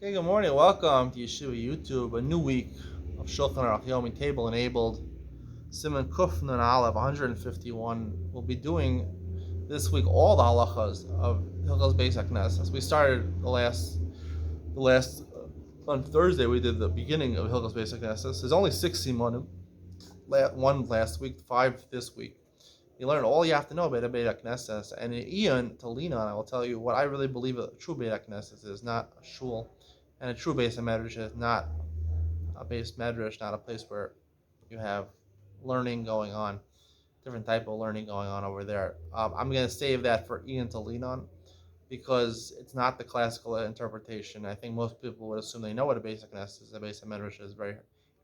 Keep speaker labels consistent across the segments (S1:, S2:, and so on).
S1: Okay, good morning. Welcome to Yeshiva YouTube. A new week of Shulchan Aruch Yomi Table enabled. Simon Kuf Nun Aleph 151. We'll be doing this week all the halachas of Hilchos Beis HaKnesses. We started on Thursday. We did the beginning of Hilchos Beis HaKnesses. There's only 6 simanim. One last week, 5 this week. You learn all you have to know about a Beit HaKnesses. And in Ian to lean on, I will tell you what I really believe a true Beit HaKnesses is, not a shul. And a true base of medrash is not a base medrash, not a place where you have learning going on, different type of learning going on over there. I'm going to save that for Ian to lean on because it's not the classical interpretation. I think most people would assume they know what a basic nest is. A base of medrash is very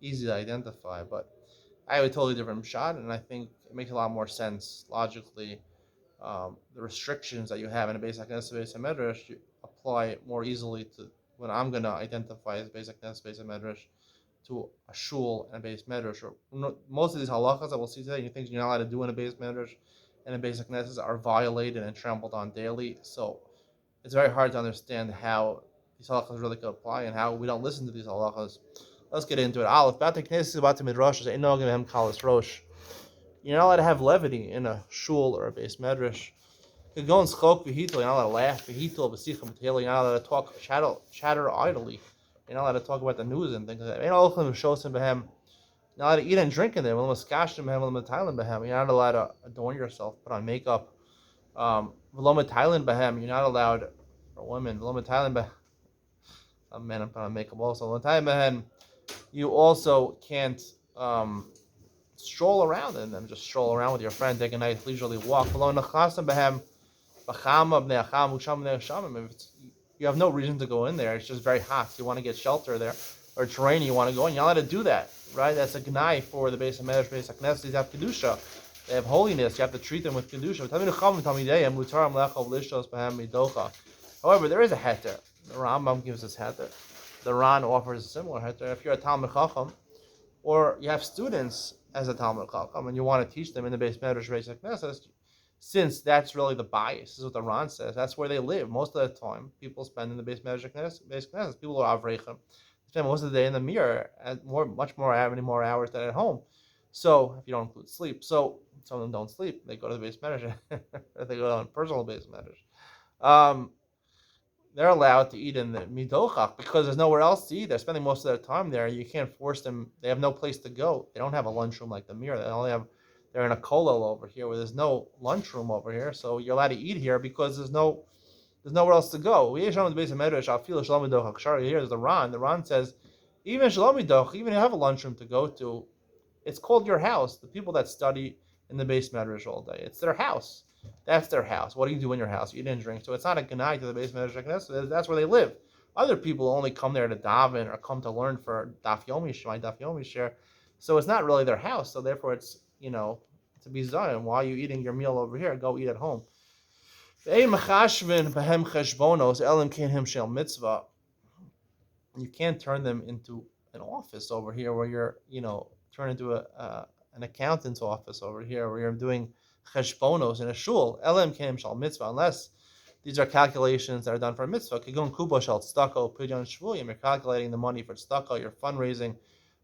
S1: easy to identify, but I have a totally different shot, and I think it makes a lot more sense logically. The restrictions that you have in a basic nest, base of medrash, apply more easily to when I'm going to identify as basic nest, base of medrash, to a shul and a base medrash. Most of these halachas that we'll see today, you think you're not allowed to do in a base medrash and a basic knesses are violated and trampled on daily. So it's very hard to understand how these halachas really could apply and how we don't listen to these halachas. Let's get into it. Aleph, bat knesses, bat midrash, ain't no giving kalas rosh. You're not allowed to have levity in a shul or a base medrash. You could go and schok v'hitel, you're not allowed to laugh, v'hitel, v'sicham, you're not allowed to talk, chatter idly. You're not allowed to talk about the news and things like that. You're not allowed to eat and drink in there. You're not allowed to adorn yourself, put on makeup. You're not allowed, for women, men put on makeup also. You also can't stroll around in them. Just stroll around with your friend, take a nice leisurely walk. You have no reason to go in there. It's just very hot. You want to get shelter there, or it's rainy. You want to go in. You're not allowed to do that, right? That's a gnai for the base of medrash, base of knesset. They have kedusha. They have holiness. You have to treat them with kedusha. However, there is a heter. The Rambam gives us heter. The Ran offers a similar heter. If you're a Talmid Chacham, or you have students as a Talmid Chacham, and you want to teach them in the base medrash, base of knesset, since that's really the bias, this is what the Ran says. That's where they live most of the time. People spend in the base medrash, base knesset. People are avrechim. Spend most of the day in the mirror, and many more hours than at home. So if you don't include sleep, so some of them don't sleep. They go to the base medrash, they go on personal base medrash. They're allowed to eat in the midochach because there's nowhere else to eat. They're spending most of their time there. You can't force them. They have no place to go. They don't have a lunchroom like the mirror. They're in a kollel over here where there's no lunchroom over here. So you're allowed to eat here because there's nowhere else to go. Here's the Ran. The Ran says, even if you have a lunchroom to go to, it's called your house. The people that study in the base medrash all day, it's their house. That's their house. What do you do in your house? You eat and drink. So it's not a ganai to the base medrash. That's where they live. Other people only come there to daven or come to learn for daf yomi share. So it's not really their house. So therefore, it's to be zayin. While you eating your meal over here, go eat at home. You can't turn them into an office over here where you're, turn into an accountant's office over here where you're doing cheshbonos in a shul. Elam kem shal mitzvah, unless these are calculations that are done for a mitzvah. Kigun kuba shal tzedakah pidyon shvuyim. You're calculating the money for tzedakah. You're fundraising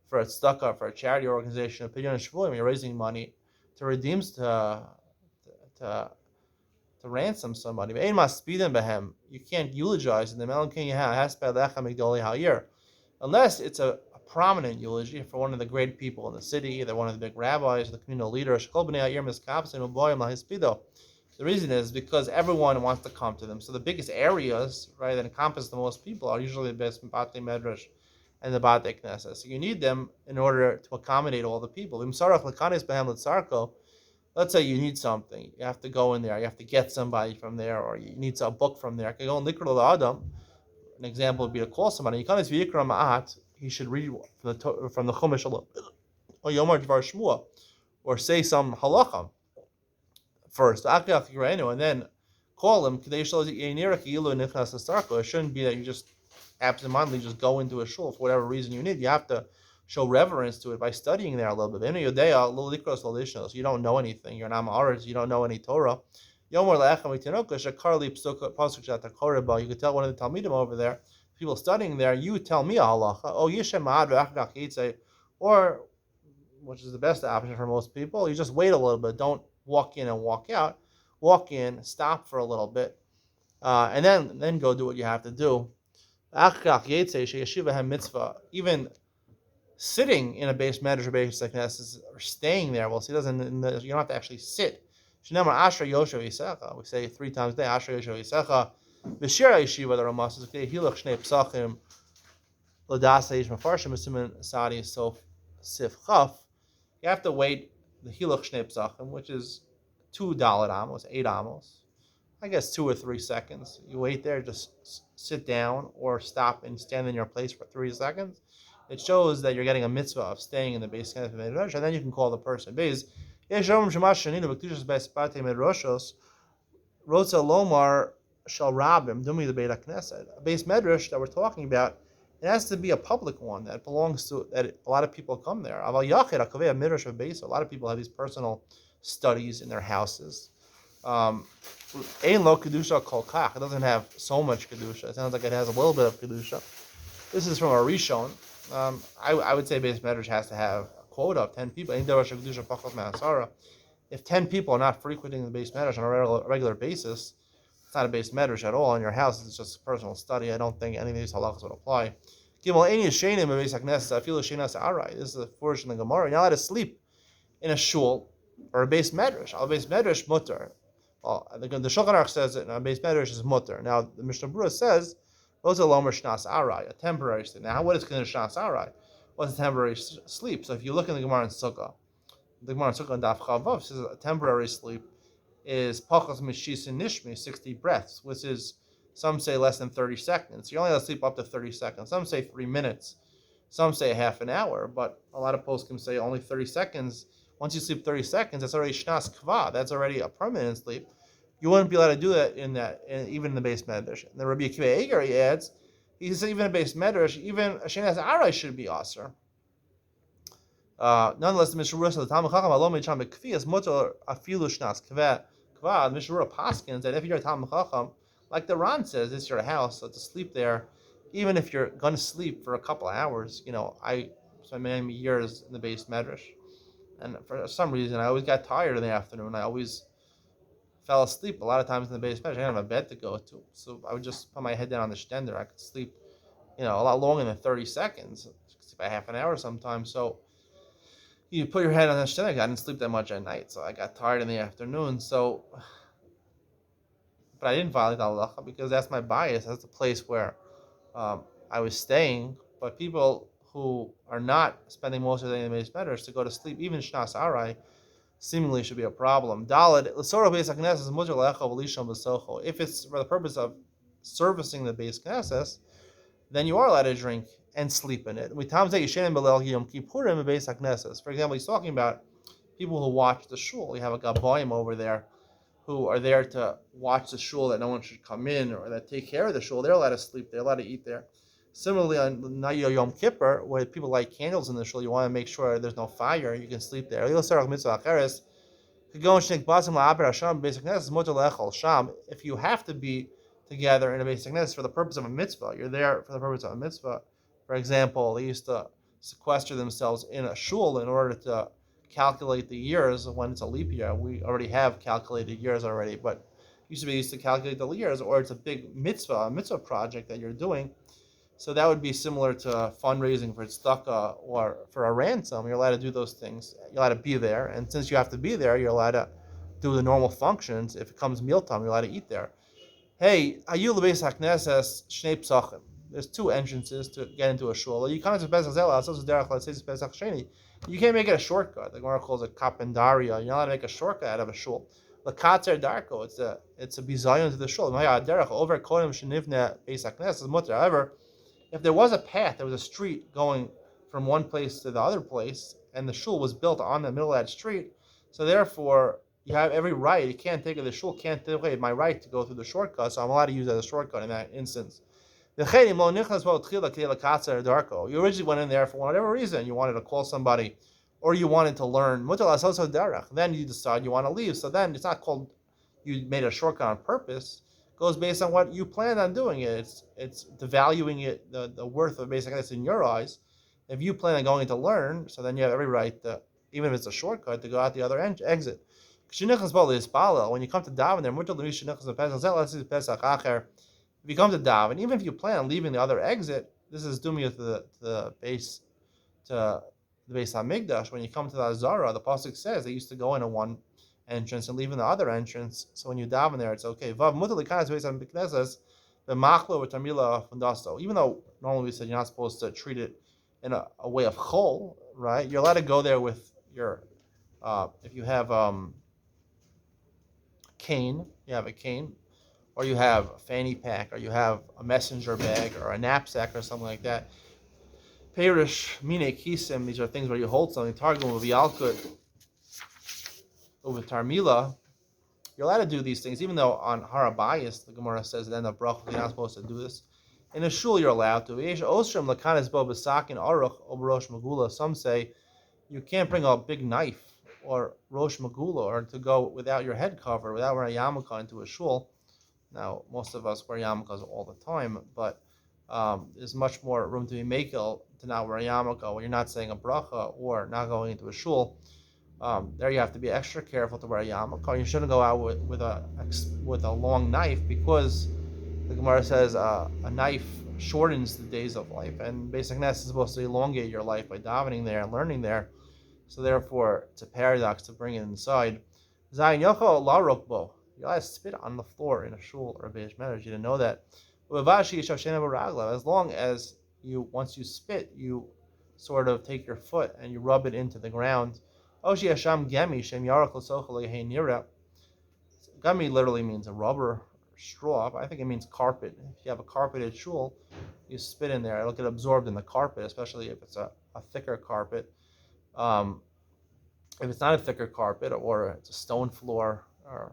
S1: for a tzedakah, for a charity organization. Pidyon shvuyim. You're raising money to redeem to ransom somebody. You can't eulogize in the unless it's a prominent eulogy for one of the great people in the city, either one of the big rabbis, the communal leaders. The reason is because everyone wants to come to them. So the biggest areas, right, that encompass the most people are usually the best Batei Medrash and the Batei Knesset. So you need them in order to accommodate all the people. Let's say you need something. You have to go in there. You have to get somebody from there, or you need a book from there. Go and likr adam. An example would be to call somebody. He should read from the Chumash or Yomar Dvar Shmua, or say some halacha first, and then call him. It shouldn't be that you just absentmindedly just go into a shul for whatever reason you need. You have to show reverence to it by studying there a little bit. You don't know anything. You're not ma'aretz. You don't know any Torah. You could tell one of the Talmidim over there people studying there, you tell me a halacha. Oh, yishem ma'ad ve'achgach yitzei, or which is the best option for most people, you just wait a little bit. Don't walk in and walk out. Walk in, stop for a little bit, and then go do what you have to do. Even sitting in a base medrash or base like this, or staying there, well, see, doesn't you don't have to actually sit. We say 3 times a day, Asher Yoshev Yisecha. V'shira Yeshiva, the Rama says, Hilach Shnei Psachim, L'dasa Yish Mefarshim, Siman Sadi Sof Sif Chaf. You have to wait the Hilach Shnei Psachim, which is 2 dalet amos, 8 amos. I guess 2 or 3 seconds. You wait there, just sit down or stop and stand in your place for 3 seconds. It shows that you're getting a mitzvah of staying in the base camp of Medrash, and then you can call the person. Because Rotza Lomar Shal Rabim Dumi the Beit HaKnesset. A base Medrash that we're talking about, it has to be a public one that belongs to, that a lot of people come there. A lot of people have these personal studies in their houses. Ein lo kedusha kol kach. It doesn't have so much kedusha. It sounds like it has a little bit of kedusha. This is from a Rishon. I would say base medrash has to have a quota of 10 people. If 10 people are not frequenting the base medrash on a regular basis, it's not a base medrash at all in your house. It's just a personal study. I don't think any of these halachas would apply. This is the portion of the Gemara. You're not allowed to sleep in a shul or a base medrash. A base medrash mutter. Well, the Shulchan Aruch says that a base medrash is mutter. Now the Mishnah Berurah says those are lomer shnas arai, a temporary sleep. Now, what is considered shnas arai? What's a temporary sleep? So if you look in the Gemara in Sukkah, the Gemara in Sukkah and Daf Chavav says a temporary sleep is pachas mishis and nishmi, 60 breaths, which is, some say less than 30 seconds. You're only allowed to sleep up to 30 seconds. Some say 3 minutes. Some say half an hour. But a lot of poskim say only 30 seconds. Once you sleep 30 seconds, that's already shnas kva. That's already a permanent sleep. You wouldn't be allowed to do that even in the base medrash. And the Rabbi Akiva Eger, he adds, he says even a base medrash, even a shenas arai should be aser. Nonetheless, the Mishnah Berurah says the Talmud Chacham alom mitzvah bekfiyas mutar afilu shnas kva. The Mishnah Berurah paskins that if you're a Talmud Chacham, like the Ran says, it's your house, so to sleep there, even if you're going to sleep for a couple of hours. I spent many years in the base medrash, and for some reason I always got tired in the afternoon. I always fell asleep a lot of times in the base medrash. I didn't have a bed to go to, so I would just put my head down on the stender. I could sleep, a lot longer than 30 seconds, sleep a half an hour sometimes. So you put your head on the stender. I didn't sleep that much at night, so I got tired in the afternoon. But I didn't violate the halacha because that's my bias. That's the place where I was staying. But people who are not spending most of the day in the base medrash to go to sleep, even shnas arai, seemingly should be a problem. Daled, if it's for the purpose of servicing the base knesses, then you are allowed to drink and sleep in it. For example, he's talking about people who watch the shul. You have a gaboim over there who are there to watch the shul, that no one should come in, or that take care of the shul. They're allowed to sleep. They're allowed to eat there. Similarly, on Yom Kippur, where people light candles in the shul, you want to make sure there's no fire. You can sleep there. If you have to be together in a basic nest for the purpose of a mitzvah, you're there for the purpose of a mitzvah. For example, they used to sequester themselves in a shul in order to calculate the years when it's a leap year. We already have calculated years already, but used to calculate the years, or it's a big mitzvah, a mitzvah project that you're doing. So that would be similar to fundraising for tzedakah or for a ransom. You're allowed to do those things. You're allowed to be there, and since you have to be there, you're allowed to do the normal functions. If it comes mealtime, you're allowed to eat there. Hey, ayu lebeis hakneses shnei psachim. There's 2 entrances to get into a shul. You can't make it a shortcut. The Gemara calls it kapendaria. You're not allowed to make a shortcut out of a shul. Lakatzer darko. It's a bizayon to the shul. However, if there was a path, there was a street going from one place to the other place, and the shul was built on the middle of that street, so therefore you have every right. You can't take it. The shul can't take away my right to go through the shortcut, so I'm allowed to use it as a shortcut in that instance. You originally went in there for whatever reason. You wanted to call somebody, or you wanted to learn. Then you decide you want to leave. So then it's not called you made a shortcut on purpose. goes based on what you plan on doing it. It's devaluing it, the worth of basic Knesset in your eyes. If you plan on going to learn, so then you have every right to, even if it's a shortcut, to go out the other exit. When you come to daven there, if you come to daven, even if you plan on leaving the other exit, this is dumia to the base to the base Hamikdash. When you come to the Azara, the pasuk says they used to go into one entrance and leave in the other entrance. So when you daven there, it's okay. Vav mutar likanas base Hamikdash the machlo v'tamila fundasto. Even though normally we said you're not supposed to treat it in a way of chol, right? You're allowed to go there with your if you have cane, you have a cane, or you have a fanny pack, or you have a messenger bag, or a knapsack, or something like that. Perish, mine kisim, these are things where you hold something. Targum of Yalkut, over Tarmila, you're allowed to do these things, even though on Harabayas, the Gemara says at the end of Brachot, you're not supposed to do this. In a shul, you're allowed to. Some say you can't bring a big knife or rosh magula, or to go without your head cover, without wearing a yarmulke into a shul. Now, most of us wear yarmulkes all the time, but there's much more room to be makel to not wear a yarmulke when you're not saying a bracha or not going into a shul. There you have to be extra careful to wear a yarmulke. You shouldn't go out with a long knife, because the Gemara says a knife shortens the days of life, and Beis Knesset is supposed to elongate your life by davening there and learning there. So therefore, it's a paradox to bring it inside. Zayin yochel la rokbo. You allowed to spit on the floor in a shul or a Beis Medrash. You didn't know that. As long as once you spit, you sort of take your foot and you rub it into the ground. Gami literally means a rubber or straw, but I think it means carpet. If you have a carpeted shul, you spit in there. It'll get absorbed in the carpet, especially if it's a thicker carpet. If it's not a thicker carpet, or it's a stone floor or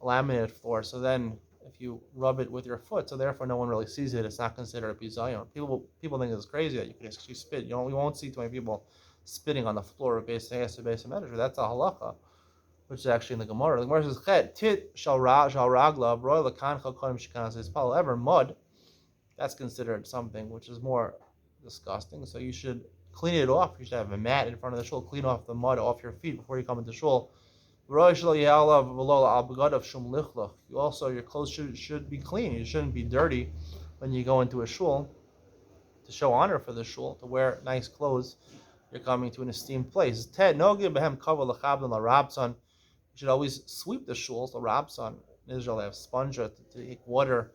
S1: laminated floor, so then if you rub it with your foot, so therefore no one really sees it, it's not considered a bizayon. People think it's crazy that you can actually spit. We won't see too many people spitting on the floor of Beis Medrash. That's a halacha, which is actually in the Gemara. The Gemara says, "Chet tit shal ragla broil lekancha kodim shikanas yispal." Ever mud, that's considered something which is more disgusting. So you should clean it off. You should have a mat in front of the shul. Clean off the mud off your feet before you come into shul. Also, your clothes should be clean. You shouldn't be dirty when you go into a shul. To show honor for the shul, to wear nice clothes, you're coming to an esteemed place. You should always sweep the shuls. The Rabson in Israel, they have sponge to take water.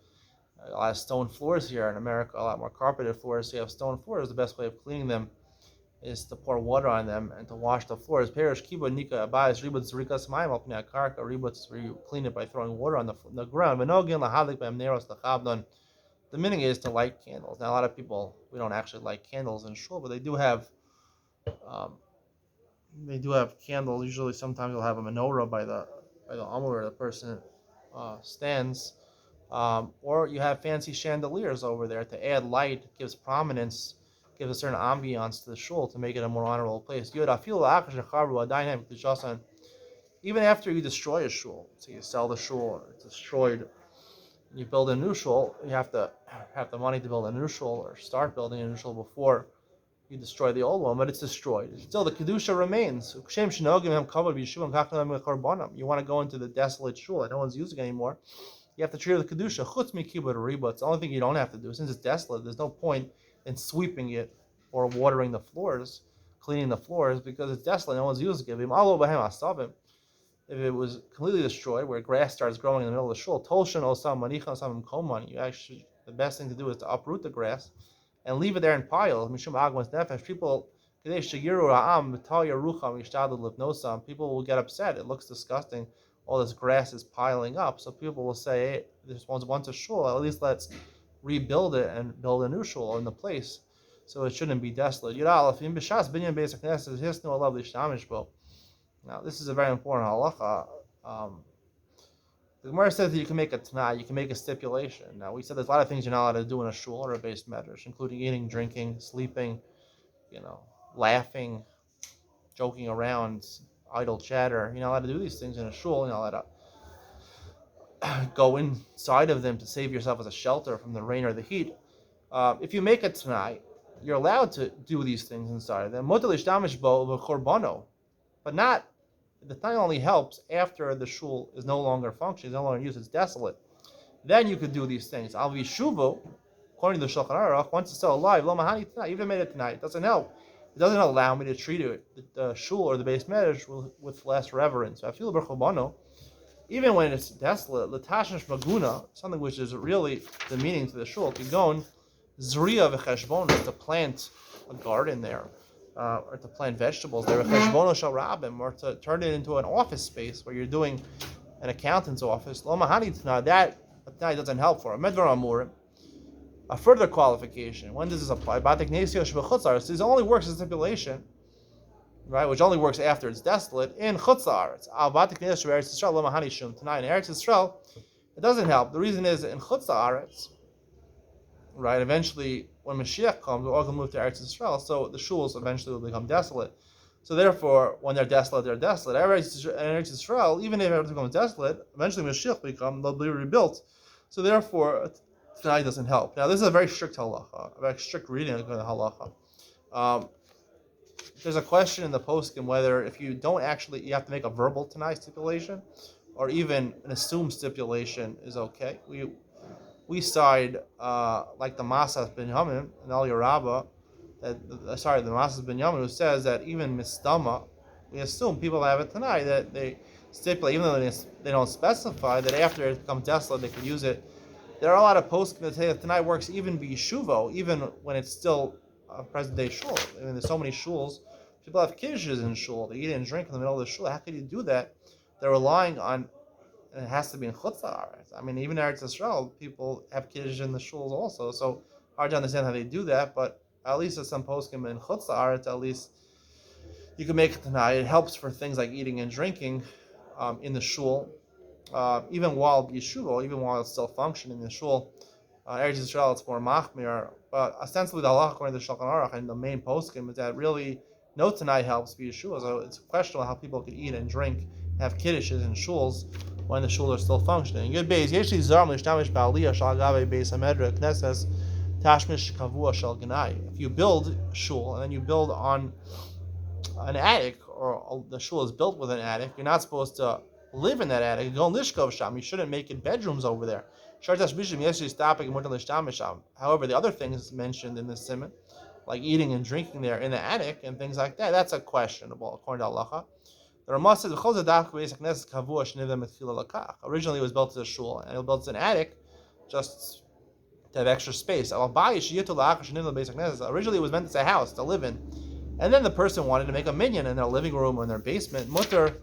S1: A lot of stone floors here. In America, a lot more carpeted floors. So you have stone floors. The best way of cleaning them is to pour water on them and to wash the floors. Perish kiba nika abayis ributz rikas mayim al pnei karka. Ributz, where you clean it by throwing water on the ground. V'nogin lahalik b'hem neros l'chabdon. The meaning is to light candles. Now, a lot of people, we don't actually light candles in shul, but they do have candles. Usually, sometimes they'll have a menorah by the amur where the person stands, or you have fancy chandeliers over there to add light. Gives prominence, gives a certain ambiance to the shul to make it a more honorable place. Even after you destroy a shul, so you sell the shul or it's destroyed, you build a new shul, you have to have the money to build a new shul or start building a new shul before you destroy the old one, but it's destroyed. Still, the kedusha remains. You want to go into the desolate shul that no one's using anymore, you have to treat it with kedusha. It's the only thing you don't have to do. Since it's desolate, there's no point in sweeping it or watering the floors, cleaning the floors, because it's desolate, no one's using it. If it was completely destroyed, where grass starts growing in the middle of the shul, the best thing to do is to uproot the grass and leave it there in piles. People will get upset. It looks disgusting. All this grass is piling up. So people will say, hey, this one's once a shul, at least let's rebuild it and build a new shul in the place. So it shouldn't be desolate. Now, this is a very important halacha. The Gemara says that you can make a t'nai, you can make a stipulation. Now, we said there's a lot of things you're not allowed to do in a shul or a Beis Medrash, including eating, drinking, sleeping, laughing, joking around, idle chatter. You're not allowed to do these things in a shul. You're not allowed go inside of them to save yourself as a shelter from the rain or the heat. If you make it tonight, you're allowed to do these things inside of them. But not, the Tanai only helps after the shul is no longer functioning, no longer used, it's desolate. Then you could do these things. Al Vishuvo, according to the Shulchan Aruch, once it's still alive, Lo Mahani tonight, even made it tonight, it doesn't help. It doesn't allow me to treat it, the shul or the base medrash with less reverence. So I feel berchobano, even when it's desolate, Latashash Maguna, something which is really the meaning to the shul, Kigon, Zriya v'cheshbon, to plant a garden there, or to plant vegetables there, v'cheshbono shel rabim, or to turn it into an office space where you're doing an accountant's office. Lo Mahani tonight, that doesn't help for it. A further qualification. When does this apply? This only works as stipulation, right? Which only works after it's desolate in Chutz La'aretz. Tonight in Eretz Yisrael, it doesn't help. The reason is in Chutz La'aretz, right? Eventually, when Mashiach comes, we're all going to move to Eretz Yisrael, so the shuls eventually will become desolate. So therefore, when they're desolate, they're desolate. Eretz Yisrael, even if everything becomes desolate, eventually Mashiach they'll be rebuilt. So therefore, tonight doesn't help. Now, this is a very strict halacha, a very strict reading of the halacha. There's a question in the poskim whether if you don't actually, you have to make a verbal tonight stipulation, or even an assumed stipulation is okay. We side like the Masas Ben Yamin and Al Yarabba, the Masas Ben Yamin, who says that even mistama, we assume people have it tonight, that they stipulate, even though they don't specify, that after it becomes desolate, they can use it. There are a lot of poskim that say that tonight works even b'yeshuvo, even when it's still a present day shul. I mean, there's so many shuls. People have kiddushes in shul. They eat and drink in the middle of the shul. How could you do that? They're relying on, and it has to be in Chutz La'aretz. I mean, even in Eretz Yisrael, people have kiddush in the shuls also. So hard to understand how they do that. But at least at some poskim in Chutz La'aretz, at least you can make it tonight. It helps for things like eating and drinking in the shul. Even while Yeshuva, even while it's still functioning in the shul, Eretz Yisrael, it's more machmir. But ostensibly, the halacha according to Shulchan Aruch and the main poskim is that really no tonight helps Yeshuva. So it's questionable how people can eat and drink, have kiddushes in shuls when the shuls are still functioning. Good base. Yeshli zarm lishtamish ba'aliyah shal gave beis hamedra knesses tashmish kavua shal ganai. If you build shul and then you build on an attic, or the shul is built with an attic, you're not supposed to live in that attic. You don't lishkov sham. You shouldn't make it bedrooms over there. However, the other things mentioned in this simon, like eating and drinking there in the attic and things like that, that's a questionable according to halacha. The Ramah says originally it was built as a shul and it was built as an attic just to have extra space. Originally it was meant as a house to live in, and then the person wanted to make a minyan in their living room or in their basement. Mutter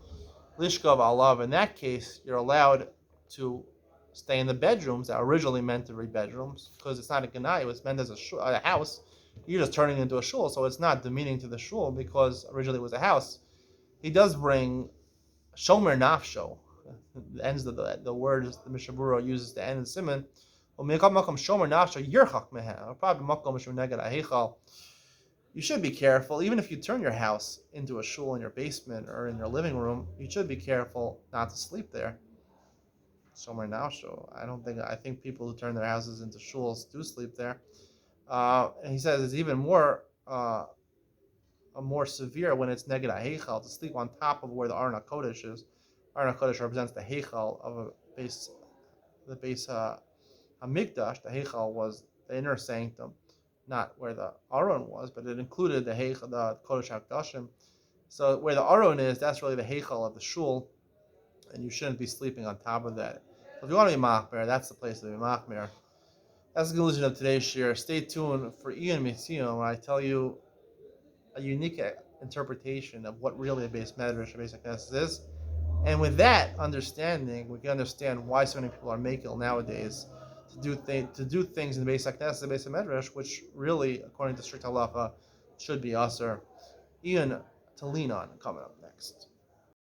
S1: lishkov alav. In that case, you're allowed to stay in the bedrooms that are originally meant to be bedrooms, because it's not a ganai, it was meant as a house. You're just turning it into a shul, so it's not demeaning to the shul because originally it was a house. He does bring shomer nafsho, ends of the words the Mishabura uses to end in simon. You should be careful, even if you turn your house into a shul in your basement or in your living room, you should be careful not to sleep there. Somewhere now, I think people who turn their houses into shuls do sleep there. And he says it's even more severe when it's neged heichal, to sleep on top of where the Aron HaKodesh is. Aron HaKodesh represents the heichal of the base Hamikdash. The heichal was the inner sanctum, not where the Aron was, but it included the heichal, the Kodesh HaKodashim. So where the Aron is, that's really the heichal of the shul, and you shouldn't be sleeping on top of that. So if you want to be machmer, that's the place to be machmer. That's the conclusion of today's share. Stay tuned for Ian Mitzion when I tell you a unique interpretation of what really a base medrash, a basic knesses is. And with that understanding, we can understand why so many people are makil nowadays to do things in the basic knesses, the basic medrash, which really, according to strict halacha, should be aser. Ian to lean on coming up next.